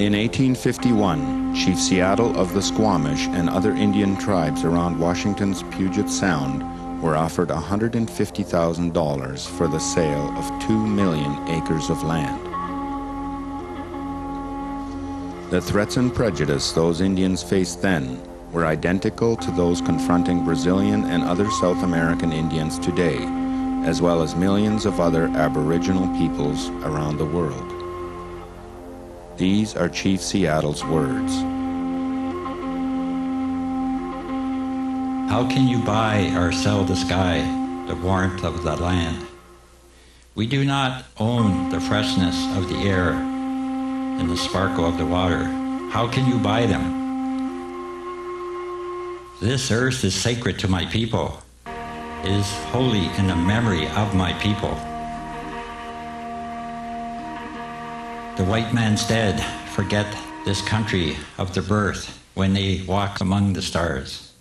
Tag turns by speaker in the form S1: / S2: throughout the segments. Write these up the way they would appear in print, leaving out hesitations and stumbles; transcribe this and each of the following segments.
S1: In 1851, Chief Seattle of the Squamish and other Indian tribes around Washington's Puget Sound were offered $150,000 for the sale of 2 million acres of land. The threats and prejudice those Indians faced then were identical to those confronting Brazilian and other South American Indians today, as well as millions of other Aboriginal peoples around the world. These are Chief Seattle's words.
S2: How can you buy or sell the sky, the warmth of the land? We do not own the freshness of the air and the sparkle of the water. How can you buy them? This earth is sacred to my people. It is holy in the memory of my people. The white man's dead forget this country of their birth when they walk among the stars.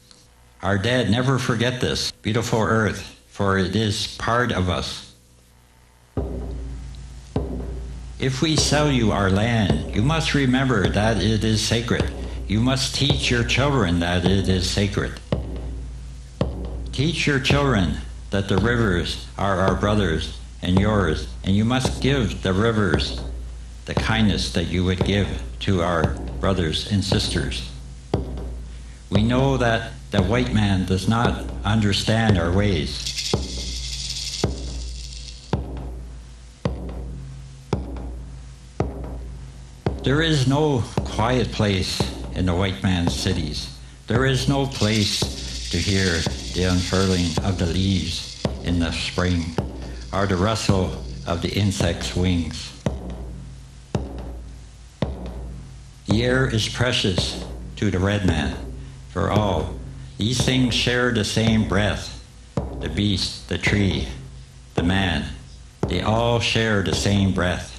S2: Our dead never forget this beautiful earth, for it is part of us. If we sell you our land, you must remember that it is sacred. You must teach your children that it is sacred. Teach your children that the rivers are our brothers and yours, and you must give the rivers the kindness that you would give to our brothers and sisters. We know that the white man does not understand our ways. There is no quiet place in the white man's cities. There is no place to hear the unfurling of the leaves in the spring or the rustle of the insect's wings. The air is precious to the red man, for all these things share the same breath. The beast, the tree, the man, they all share the same breath.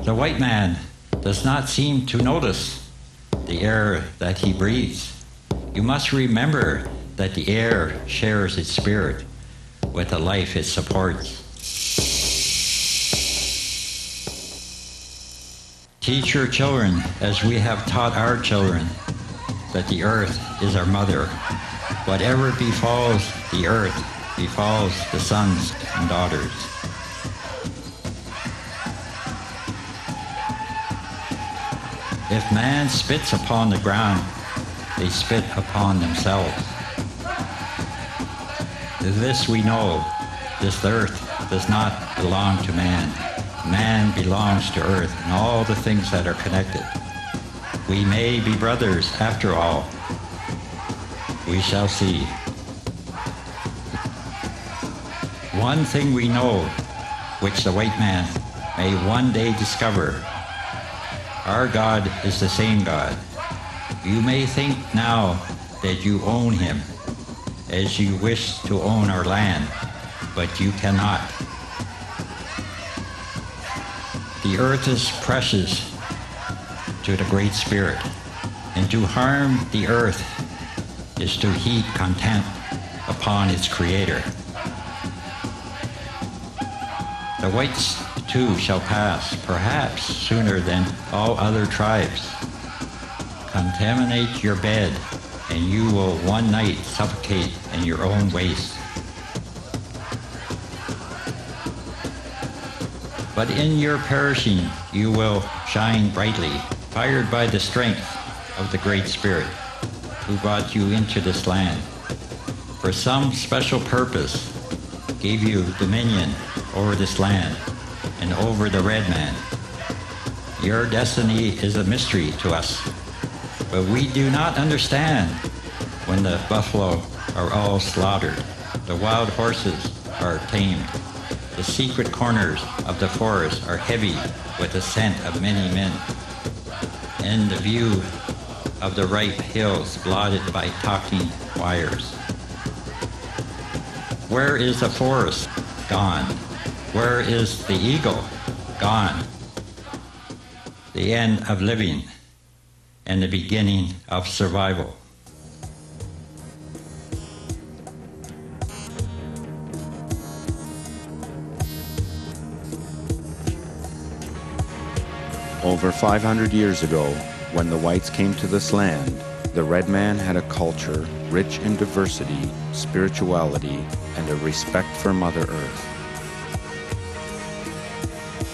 S2: The white man does not seem to notice the air that he breathes. You must remember that the air shares its spirit with the life it supports. Teach your children, as we have taught our children, that the earth is our mother. Whatever befalls the earth befalls the sons and daughters. If man spits upon the ground, they spit upon themselves. This we know, this earth does not belong to man. Man belongs to earth and all the things that are connected. We may be brothers after all. We shall see. One thing we know, which the white man may one day discover. Our God is the same God. You may think now that you own him, as you wish to own our land, but you cannot. The earth is precious to the Great Spirit, and to harm the earth is to heap contempt upon its Creator. The whites too shall pass, perhaps sooner than all other tribes. Contaminate your bed, and you will one night suffocate in your own waste. But in your perishing you will shine brightly, fired by the strength of the Great Spirit, who brought you into this land. For some special purpose gave you dominion over this land and over the red man. Your destiny is a mystery to us, but we do not understand when the buffalo are all slaughtered, the wild horses are tamed, the secret corners of the forest are heavy with the scent of many men, and the view of the ripe hills blotted by talking wires. Where is the forest? Gone. Where is the eagle? Gone. The end of living and the beginning of survival.
S1: Over 500 years ago, when the whites came to this land, the red man had a culture rich in diversity, spirituality, and a respect for Mother Earth.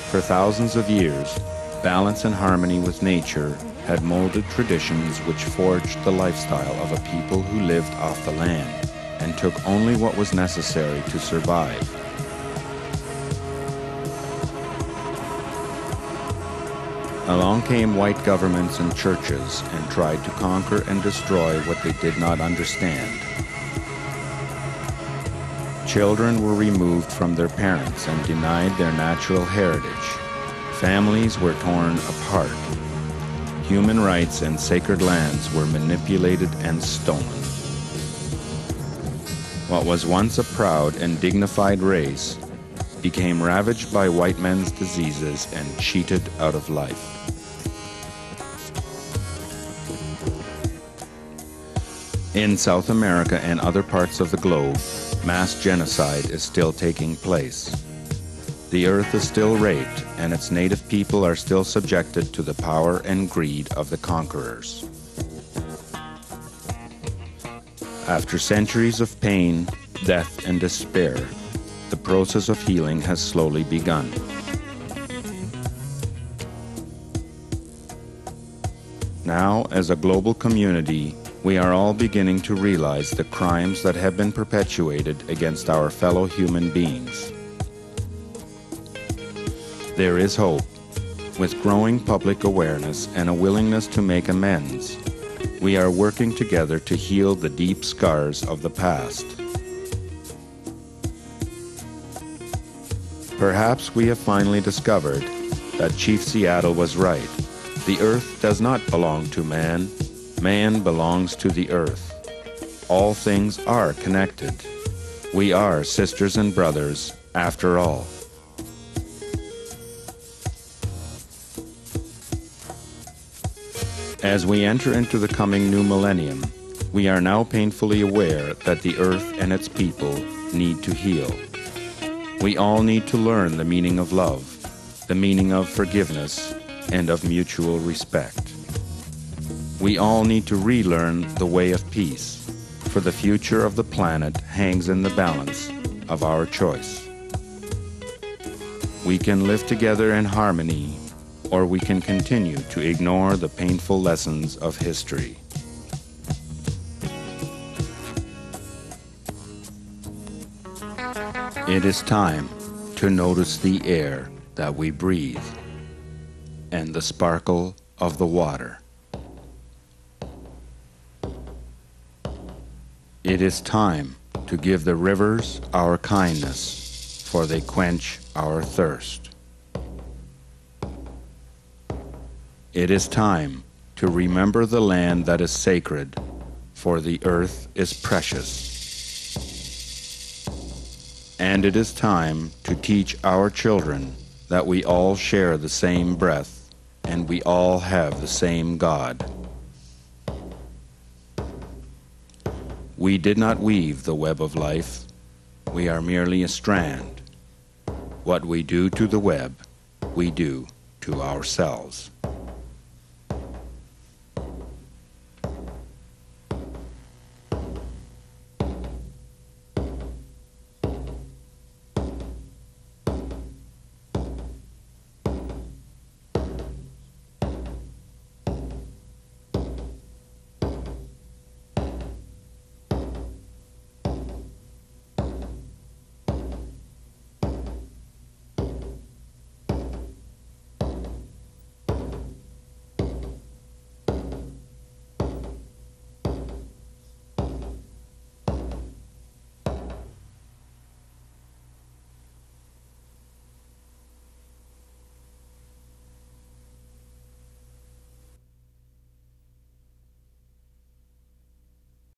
S1: For thousands of years, balance and harmony with nature had molded traditions which forged the lifestyle of a people who lived off the land and took only what was necessary to survive. Along came white governments and churches and tried to conquer and destroy what they did not understand. Children were removed from their parents and denied their natural heritage. Families were torn apart. Human rights and sacred lands were manipulated and stolen. What was once a proud and dignified race became ravaged by white men's diseases and cheated out of life. In South America and other parts of the globe, mass genocide is still taking place. The earth is still raped, and its native people are still subjected to the power and greed of the conquerors. After centuries of pain, death, and despair, the process of healing has slowly begun. Now, as a global community, we are all beginning to realize the crimes that have been perpetuated against our fellow human beings. There is hope. With growing public awareness and a willingness to make amends, we are working together to heal the deep scars of the past. Perhaps we have finally discovered that Chief Seattle was right. The earth does not belong to man. Man belongs to the earth. All things are connected. We are sisters and brothers, after all. As we enter into the coming new millennium, we are now painfully aware that the earth and its people need to heal. We all need to learn the meaning of love, the meaning of forgiveness, and of mutual respect. We all need to relearn the way of peace, for the future of the planet hangs in the balance of our choice. We can live together in harmony, or we can continue to ignore the painful lessons of history. It is time to notice the air that we breathe and the sparkle of the water. It is time to give the rivers our kindness, for they quench our thirst. It is time to remember the land that is sacred, for the earth is precious. And it is time to teach our children that we all share the same breath and we all have the same God. We did not weave the web of life. We are merely a strand. What we do to the web, we do to ourselves.